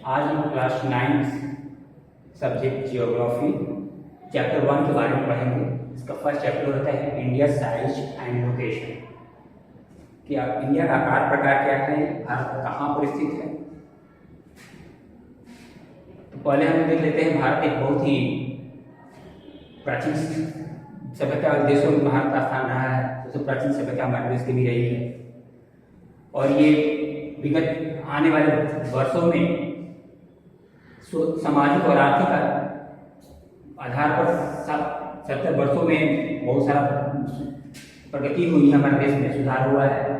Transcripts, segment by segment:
आज हम class 9 subject geography chapter 1 के बारे में पढ़ेंगे। इसका फर्स्ट चैप्टर होता है इंडिया साइज एंड लोकेशन, कि आप इंडिया का आकार प्रकार क्या है, भारत कहाँ पर स्थित है। तो पहले हम देख लेते हैं, भारत एक बहुत ही प्राचीन सभ्यता देशों में भारत का स्थान रहा है। सबसे प्राचीन सभ्यता हमारे देश की भी रही है, और ये विगत आने वाले वर्षों में सामाजिक और आर्थिक आधार पर 70 वर्षों में बहुत सारा प्रगति हुई है, हमारे देश में सुधार हुआ है।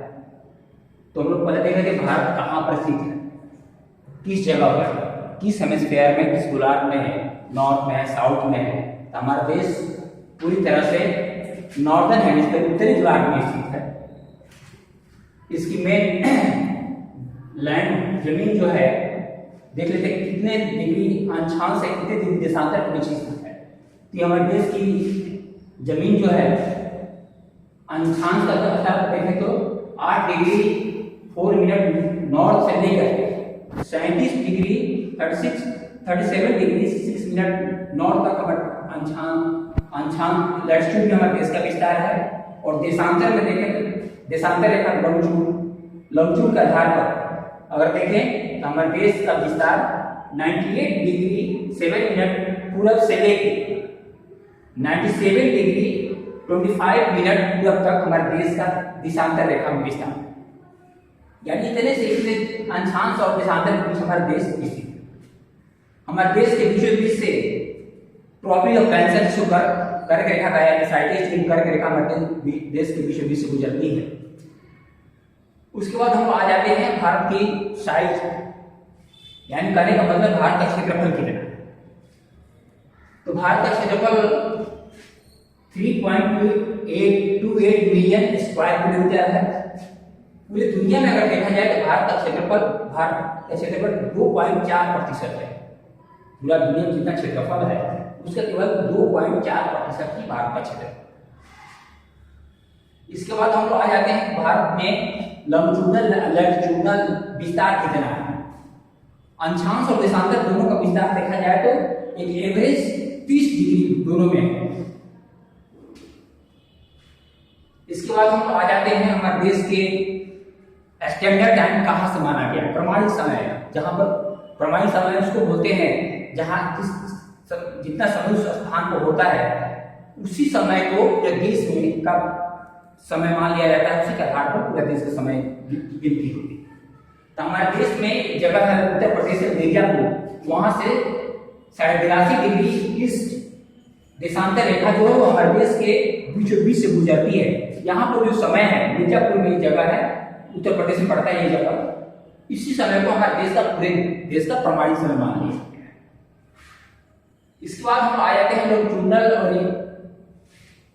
तो हम लोग पहले देखें कि भारत कहाँ पर स्थित है, किस जगह पर, किस हेमिस्फीयर में, किस गोलार्ध में है, नॉर्थ में है, साउथ में है। तो हमारा देश पूरी तरह से नॉर्दर्न हेमिस्फीयर, उत्तरी गोलार्ध में स्थित है। इसकी मेन लैंड जमीन जो है, देख लेते हैं कितने डिग्री अंशांश से कितने डिग्री देशांतर के बीच स्थित है। तो हमारे देश की जमीन जो है अंशांश का अर्थात देखें तो 8 डिग्री 4 मिनट नॉर्थ से लेकर 37 डिग्री 37 डिग्री 6 मिनट नॉर्थ तक हमारे अंशांश लैटिट्यूड में हमारे देश का विस्तार है। और देशांतर में देखें, देशांतर रेखा लॉन्गिट्यूड के आधार पर अगर देखें तो हमारे देश का विस्तार 98 डिग्री 7 मिनट पूरब से लेकर 97 डिग्री 25 मिनट पूरब तक हमारे देश का देशांतर रेखा में विस्तार, यानी इतने से इतने अंशांश और देशांतर के बीच हमारा देश स्थित है। हमारे देश के बीचों बीच से ट्रॉपिक ऑफ कैंसर जिसको कर्क रेखा का यानी साइटेज कर्क रेखा हमारे देश के बीचों बीच से गुजरती है। उसके बाद हम आ जाते हैं भारत की साइज, यानी कहने का मतलब भारत का क्षेत्रफल कितना है। तो भारत का क्षेत्रफल 3.28 मिलियन स्क्वायर किलोमीटर है। पूरी दुनिया में अगर देखा जाए तो भारत का क्षेत्रफल 2.4% है। पूरा दुनिया में जितना क्षेत्रफल है उसका केवल 2.4% ही भारत का क्षेत्र है। इसके बाद हम लोग आ जाते हैं भारत में लैटिट्यूडनल विस्तार कितना है। अंशांश और देशांतर दोनों का विस्तार देखा जाए तो एक एवरेज 30 डिग्री दोनों में है। इसके बाद हम आ जाते हैं हमारे देश के स्टैंडर्ड टाइम कहाँ से माना गया, प्रमाणित समय। जहां पर प्रमाणित समय उसको बोलते हैं जहां जितना समय उस स्थान पर होता है उसी समय को एक देश में का समय मान लिया जाता है, उसी के आधार पर पूरे देश का समय गिनती होती है। तो हमारे देश में एक जगह है उत्तर प्रदेश में मिर्जापुर, वहां से 83.5 डिग्री ईस्ट देशांतर रेखा जो है हमारे देश के बीचों बीच से गुजरती है। यहाँ पर जो समय है, मिर्जापुर में जगह है, उत्तर प्रदेश में पड़ता है ये जगह। इसी समय को हमारे देश का पूरे देश का प्रमाणित समय मान लिया जाता है। इसके बाद हम आ जाते हैं लॉन्गिट्यूडनल और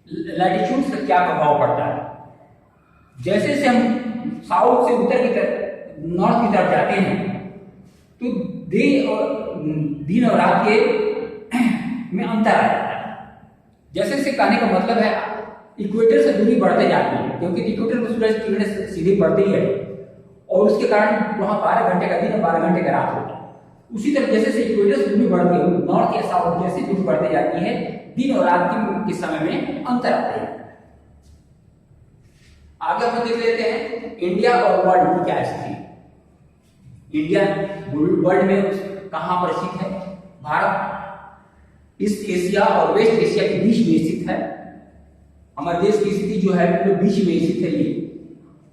लैटिट्यूड से क्या प्रभाव पड़ता है। जैसे जैसे हम साउथ से उत्तर की तरफ, नॉर्थ की तरफ जाते हैं तो दिन और रात के में अंतर आ जाता है। जैसे जैसे कहने का मतलब है इक्वेटर से दूरी बढ़ते जाती है, क्योंकि इक्वेटर में सूरज की किरणें सीधी पड़ती है और उसके कारण वहां 12 घंटे का दिन और 12 घंटे का रात होता है। उसी तरह जैसे जैसे इक्वेटर से दूरी बढ़ती है, नॉर्थ या साउथ जैसे दूरी बढ़ती जाती है, दिन और रात के समय में अंतर आता है। आगे हम देख लेते हैं इंडिया और वर्ल्ड की क्या स्थिति। इंडिया वर्ल्ड में कहां पर स्थित है। भारत ईस्ट एशिया और वेस्ट एशिया के बीच में स्थित है। हमारे देश की स्थिति जो है वो बीच में स्थित है ये,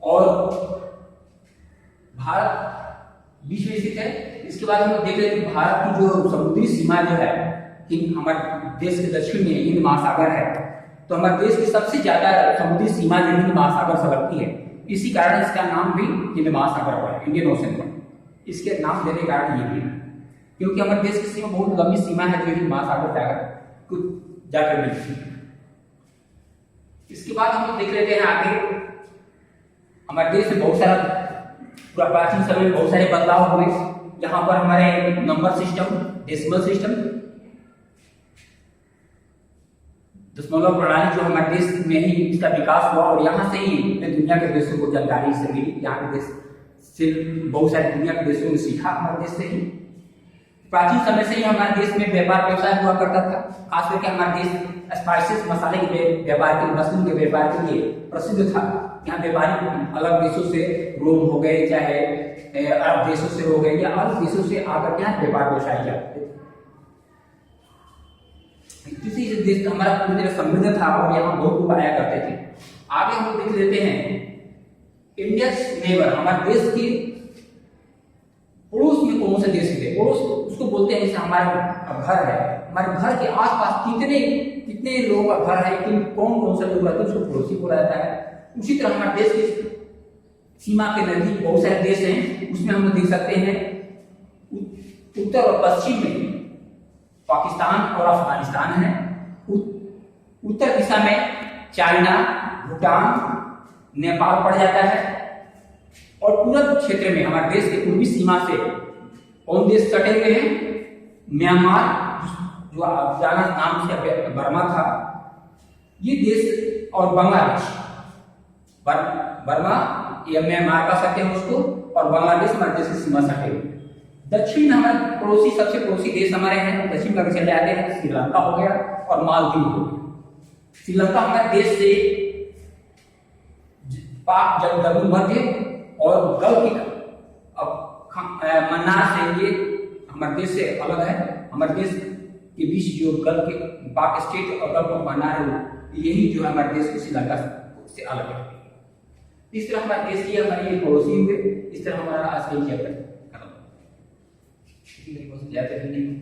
और भारत बीच में स्थित है। इसके बाद हम देख लेते हैं भारत की जो समुद्री सीमा जो है, हमारे देश के दक्षिण में हिंद महासागर है। तो हमारे देश की सबसे ज्यादा समुद्री सीमा जो हिंद महासागर से लगती है, इसी कारण इसका नाम भी हिंद महासागर पड़ा, इंडियन ओशन पड़ा। इसके नाम देने के कारण ये भी है क्योंकि हमारे देश की सीमा बहुत लंबी सीमा है जो हिंद महासागर जाकर मिलती है। इसके बाद हम लोग देख लेते हैं आगे, हमारे देश में बहुत सारा प्राचीन समय में बहुत सारे बदलाव हुए। यहाँ पर हमारे नंबर सिस्टम, डेसिमल सिस्टम, दशमलव प्रणाली जो हमारे देश में ही इसका विकास हुआ, और यहाँ से ही दुनिया के देशों को जानकारी से मिली। यहाँ के देश से बहुत सारे दुनिया के देशों ने सीखा हमारे देश से ही। प्राचीन समय से ही हमारे देश में व्यापार व्यवसाय हुआ करता था। खास करके हमारे देश स्पाइसेस मसाले के व्यापार के, मशरूम के व्यापार के लिए प्रसिद्ध था। यहाँ व्यापारी अलग देशों से, रोम हो गए, चाहे अरब देशों से हो गए, या अलग देशों से आकर के यहाँ व्यापार व्यवसाय किया करते थे। किसी देश हमारा पूरी तरह समृद्ध था और यहाँ बहुत लोग आया करते थे। आगे हम देख लेते हैं इंडिया नेबर, हमारे देश की पड़ोस में कौन से देश थे। पड़ोस उसको बोलते हैं, जैसे हमारा घर है, हमारे घर के आसपास कितने कितने लोगों का घर है, लेकिन कौन कौन से लोग रहते हैं उसको पड़ोसी को रहता है। उसी तरह हमारे देश की सीमा के नजदीक बहुत सारे देश हैं, उसमें हम देख सकते हैं उत्तर और पश्चिम में पाकिस्तान और अफगानिस्तान है। उत्तर दिशा में चाइना, भूटान, नेपाल पड़ जाता है, और पूरब क्षेत्र में हमारे देश के पूर्वी सीमा से कौन देश सटे हुए हैं? म्यांमार, जो आप जाना नाम से बर्मा था, ये देश, और बांग्लादेश। बर्मा या म्यांमार का सटे हैं उसको, और बांग्लादेश हमारे देश की सीमा सटे हुए। दक्षिण हमारे पड़ोसी, सबसे पड़ोसी देश हमारे हैं, दक्षिण का चले जाते हैं, श्रीलंका हो गया और मालदीव हो गया। श्रीलंका हमारे देश से पाक जलदुम मध्य और गल्फ की मन्नार से ये हमारे देश से अलग है। हमारे देश के बीच जो गल्फ के पाक स्टेट और गल्फ ऑफ मन्नार है, यही जो है हमारे देश को श्रीलंका से अलग है। इस तरह हमारे देश की हमारी पड़ोसी हुए। इस तरह हमारा आज का चैप्टर खत्म।